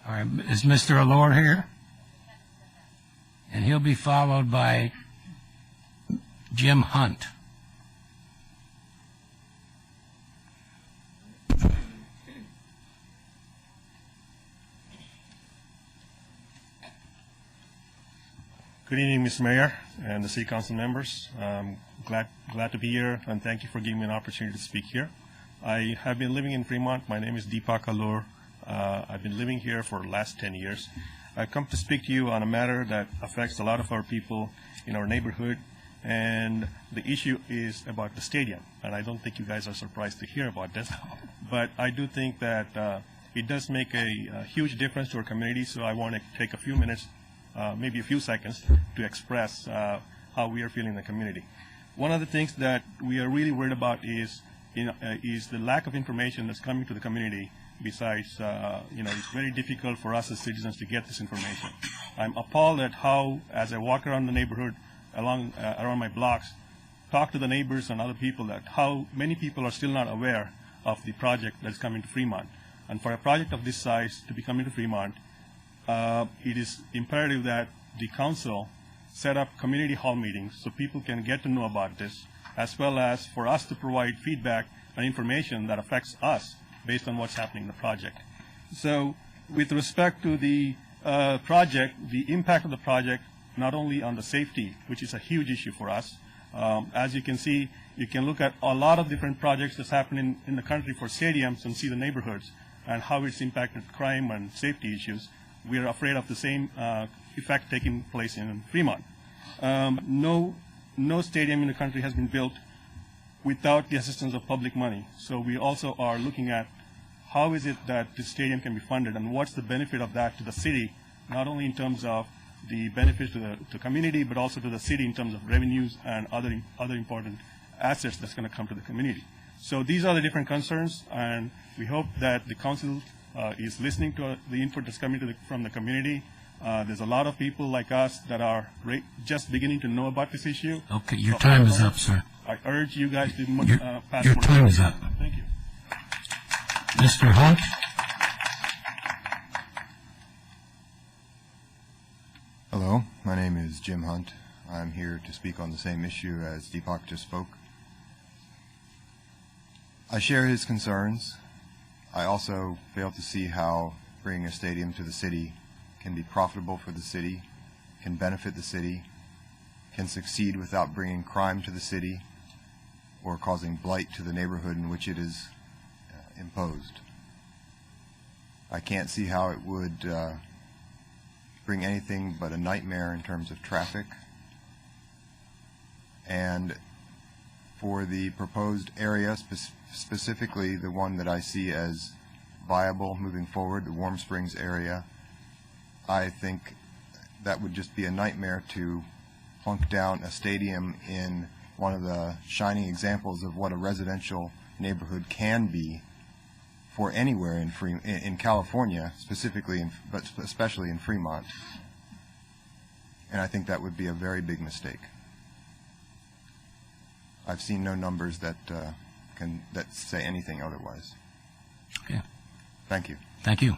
All right, is Mr. Allure here? And he'll be followed by Jim Hunt. Good evening, Mr. Mayor and the City Council members. Glad to be here, and thank you for giving me an opportunity to speak here. I have been living in Fremont. My name is Deepak Allure. I've been living here for the last 10 years. I've come to speak to you on a matter that affects a lot of our people in our neighborhood, and the issue is about the stadium. And I don't think you guys are surprised to hear about this, but I do think that it does make a huge difference to our community, so I want to take a few minutes, maybe a few seconds, to express how we are feeling in the community. One of the things that we are really worried about is the lack of information that's coming to the community. Besides, it's very difficult for us as citizens to get this information. I'm appalled at how, as I walk around the neighborhood, around my blocks, talk to the neighbors and other people, that how many people are still not aware of the project that's coming to Fremont. And for a project of this size to be coming to Fremont, it is imperative that the council set up community hall meetings so people can get to know about this, as well as for us to provide feedback and information that affects us based on what's happening in the project. So with respect to the project, the impact of the project, not only on the safety, which is a huge issue for us. As you can see, you can look at a lot of different projects that's happening in the country for stadiums and see the neighborhoods and how it's impacted crime and safety issues. We are afraid of the same effect taking place in Fremont. No stadium in the country has been built without the assistance of public money. So we also are looking at how is it that the stadium can be funded and what's the benefit of that to the city, not only in terms of the benefits to the community, but also to the city in terms of revenues and other important assets that's going to come to the community. So these are the different concerns, and we hope that the council is listening to the input that's coming from the community. There's a lot of people like us that are just beginning to know about this issue. Okay, your time is up, sir. I urge you guys to pass your time is up. Thank you. Mr. Hunt? Hello, my name is Jim Hunt. I'm here to speak on the same issue as Deepak just spoke. I share his concerns. I also fail to see how bringing a stadium to the city can be profitable for the city, can benefit the city, can succeed without bringing crime to the city or causing blight to the neighborhood in which it is imposed. I can't see how it would bring anything but a nightmare in terms of traffic. And for the proposed area, specifically the one that I see as viable moving forward, the Warm Springs area, I think that would just be a nightmare to plunk down a stadium in one of the shining examples of what a residential neighborhood can be for anywhere in California, specifically, but especially in Fremont. And I think that would be a very big mistake. I've seen no numbers that say anything otherwise. Okay. Thank you. Thank you.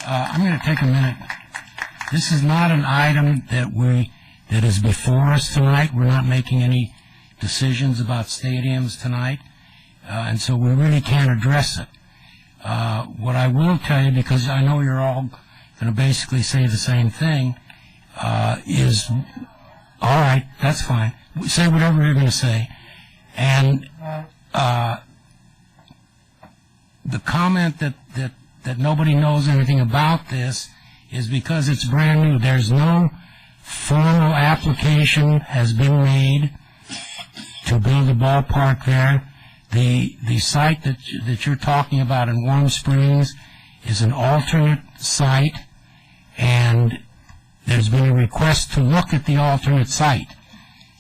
I'm going to take a minute. This is not an item that is before us tonight. We're not making any decisions about stadiums tonight, and so we really can't address it. What I will tell you, because I know you're all going to basically say the same thing, is, all right, that's fine. Say whatever you're going to say. And the comment that nobody knows anything about this is because it's brand new. There's no formal application has been made to build a ballpark there. The site that you're talking about in Warm Springs is an alternate site, and there's been a request to look at the alternate site.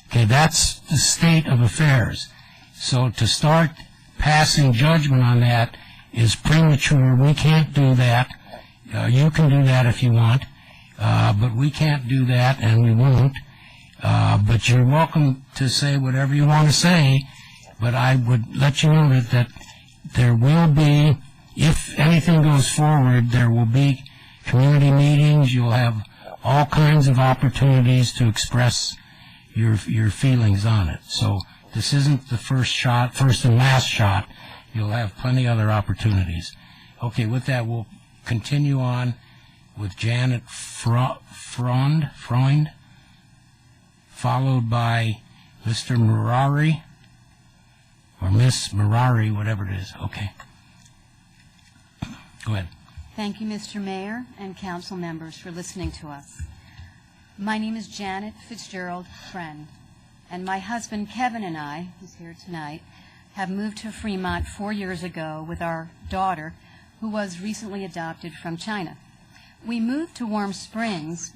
Okay, that's the state of affairs. So to start passing judgment on that is premature. We can't do that. You can do that if you want, but we can't do that, and we won't. But you're welcome to say whatever you want to say, but I would let you know that there will be, if anything goes forward, there will be community meetings. You'll have all kinds of opportunities to express your feelings on it. So this isn't the first and last shot. You'll have plenty other opportunities. Okay, with that, we'll continue on with Janet Freund, followed by Mr. Murari, or Miss Murari, whatever it is. Okay. Go ahead. Thank you, Mr. Mayor and council members, for listening to us. My name is Janet Fitzgerald Friend, and my husband Kevin and I, who's here tonight, have moved to Fremont 4 years ago with our daughter, who was recently adopted from China. We moved to Warm Springs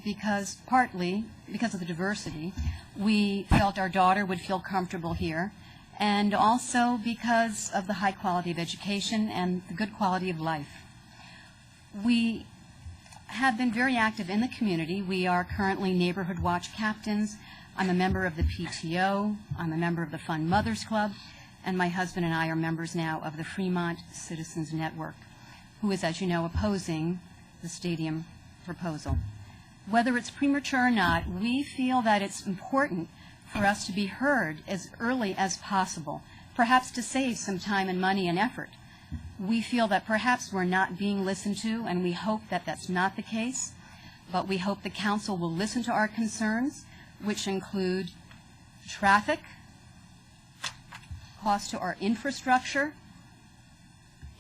partly because of the diversity. We felt our daughter would feel comfortable here, and also because of the high quality of education and the good quality of life. We have been very active in the community. We are currently Neighborhood Watch captains. I'm a member of the PTO. I'm a member of the Fun Mothers Club. And my husband and I are members now of the Fremont Citizens Network, who is, as you know, opposing the stadium proposal. Whether it's premature or not, we feel that it's important for us to be heard as early as possible, perhaps to save some time and money and effort. We feel that perhaps we're not being listened to, and we hope that that's not the case, but we hope the council will listen to our concerns, which include traffic, cost to our infrastructure,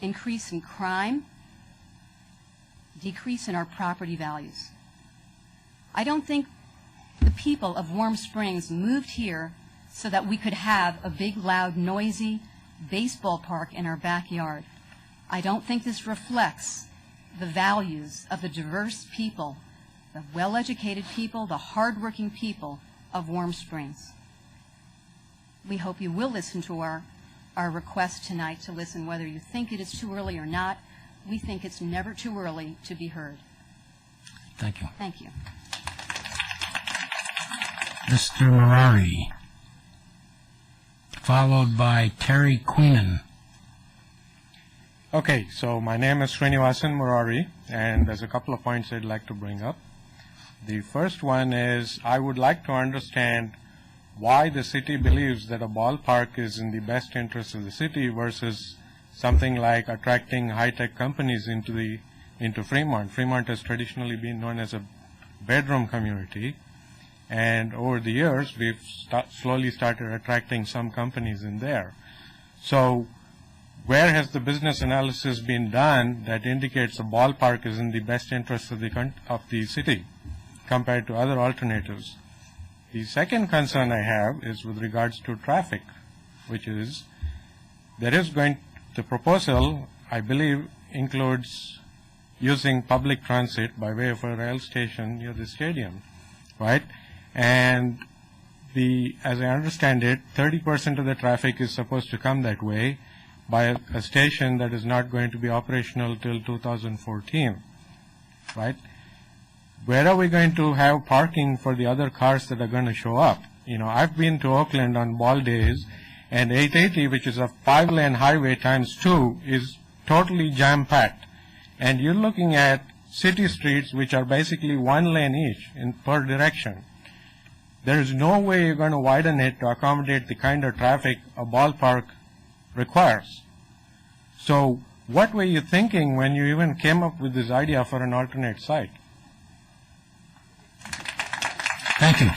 increase in crime, decrease in our property values. I don't think the people of Warm Springs moved here so that we could have a big, loud, noisy baseball park in our backyard. I don't think this reflects the values of the diverse people, the well-educated people, the hard-working people of Warm Springs. We hope you will listen to our request tonight to listen, whether you think it is too early or not. We think it's never too early to be heard. Thank you. Thank you. Mr. Murari, followed by Terry Queenan. Okay, so my name is Srinivasan Murari, and there's a couple of points I'd like to bring up. The first one is I would like to understand why the city believes that a ballpark is in the best interest of the city versus something like attracting high-tech companies into Fremont. Fremont has traditionally been known as a bedroom community, and over the years we've slowly started attracting some companies in there. So where has the business analysis been done that indicates a ballpark is in the best interest of the city compared to other alternatives? The second concern I have is with regards to traffic, which is the proposal, I believe, includes using public transit by way of a rail station near the stadium, right? And as I understand it, 30% of the traffic is supposed to come that way by a station that is not going to be operational till 2014, right? Where are we going to have parking for the other cars that are going to show up? You know, I've been to Oakland on ball days, and 880, which is a 5-lane highway times 2, is totally jam-packed. And you're looking at city streets which are basically 1 lane each per direction. There is no way you're going to widen it to accommodate the kind of traffic a ballpark requires. So what were you thinking when you even came up with this idea for an alternate site? Thank you.